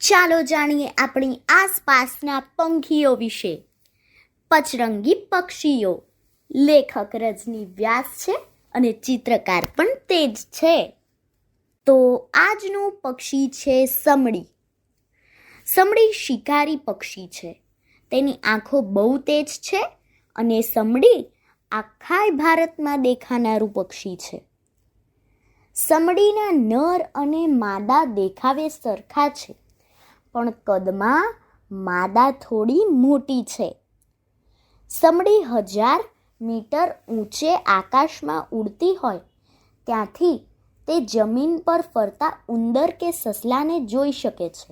ચાલો જાણીએ આપણી આસપાસના પંખીઓ વિશે. પચરંગી પક્ષીઓ. લેખક રજની વ્યાસ છે અને ચિત્રકાર પણ તે જ છે. તો આજનું પક્ષી છે સમડી. સમડી શિકારી પક્ષી છે. તેની આંખો બહુ તેજ છે અને સમડી આખા ભારતમાં દેખાનારું પક્ષી છે. સમડીના નર અને માદા દેખાવે સરખા છે, પણ કદમાં માદા થોડી મોટી છે. સમડી 1000 મીટર ઊંચે આકાશમાં ઉડતી હોય ત્યાંથી તે જમીન પર ફરતા ઉંદર કે સસલાને જોઈ શકે છે.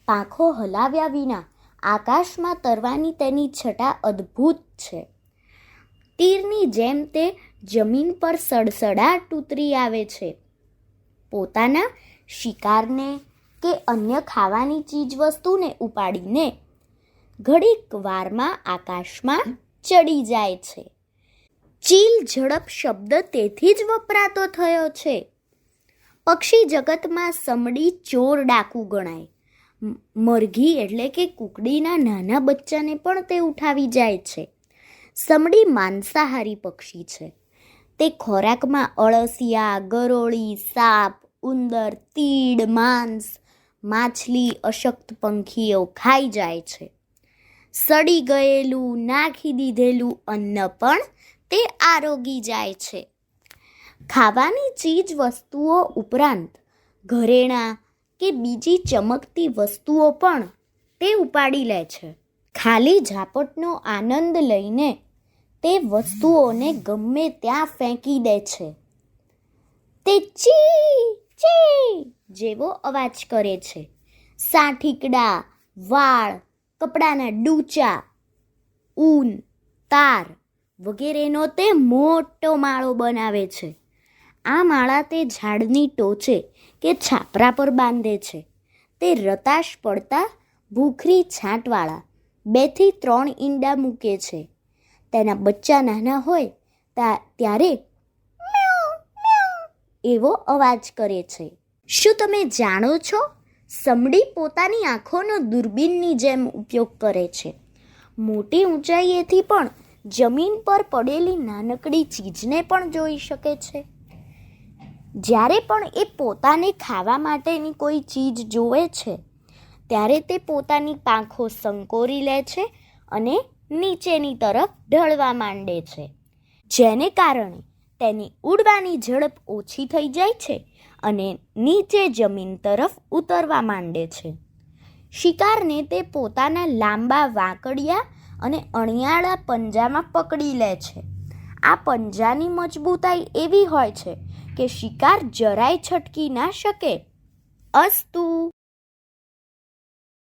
પાંખો હલાવ્યા વિના આકાશમાં તરવાની તેની છટા અદ્ભુત છે. તીરની જેમ તે જમીન પર સડસડાટ ઉતરી આવે છે. પોતાના શિકારને કે અન્ય ખાવાની ચીજવસ્તુને ઉપાડીને ઘડીક વારમાં આકાશમાં ચડી જાય છે. ચીલ ઝડપ શબ્દ તેથી જ વપરાતો થયો છે. પક્ષી જગતમાં સમડી ચોર ડાકુ ગણાય. મરઘી એટલે કે કુકડીના નાના બચ્ચાને પણ તે ઉઠાવી જાય છે. સમડી માંસાહારી પક્ષી છે. તે ખોરાકમાં અળસિયા, ગરોળી, સાપ, ઉંદર, તીડ, માંસ, માછલી, અશક્ત પંખીઓ ખાઈ જાય છે. સડી ગયેલું, નાખી દીધેલું અન્ન પણ તે આરોગી જાય છે. ખાવાની ચીજ વસ્તુઓ ઉપરાંત ઘરેણાં કે બીજી ચમકતી વસ્તુઓ પણ તે ઉપાડી લે છે. ખાલી ઝાપટનો આનંદ લઈને તે વસ્તુઓને ગમે ત્યાં ફેંકી દે છે. તે ચી ચી જેવો અવાજ કરે છે. સાઠીકડા, વાળ, કપડાના ડૂચા, ઊન, તાર વગેરેનો તે મોટો માળો બનાવે છે. આ માળા તે ઝાડની ટોચે કે છાપરા પર બાંધે છે. તે રતાશ પડતા ભૂખરી છાંટવાળા 2 થી 3 ઈંડા મૂકે છે. તેના બચ્ચા નાના હોય ત્યારે એવો અવાજ કરે છે. શું તમે જાણો છો? સમડી પોતાની આંખોનો દૂરબીનની જેમ ઉપયોગ કરે છે. મોટી ઊંચાઈએથી પણ જમીન પર પડેલી નાનકડી ચીજને પણ જોઈ શકે છે. જ્યારે પણ એ પોતાને ખાવા માટેની કોઈ ચીજ જોવે છે ત્યારે તે પોતાની પાંખો સંકોરી લે છે અને નીચેની તરફ ઢળવા માંડે છે, જેને કારણે તેની ઉડવાની ઝડપ ઓછી થઈ જાય છે અને નીચે જમીન તરફ ઉતરવા માંડે છે. શિકારને તે પોતાના લાંબા વાંકડિયા અને અણિયાળા પંજામાં પકડી લે છે. આ પંજાની મજબૂતાઈ એવી હોય છે કે શિકાર જરાય છટકી ના શકે. અસ્તુ.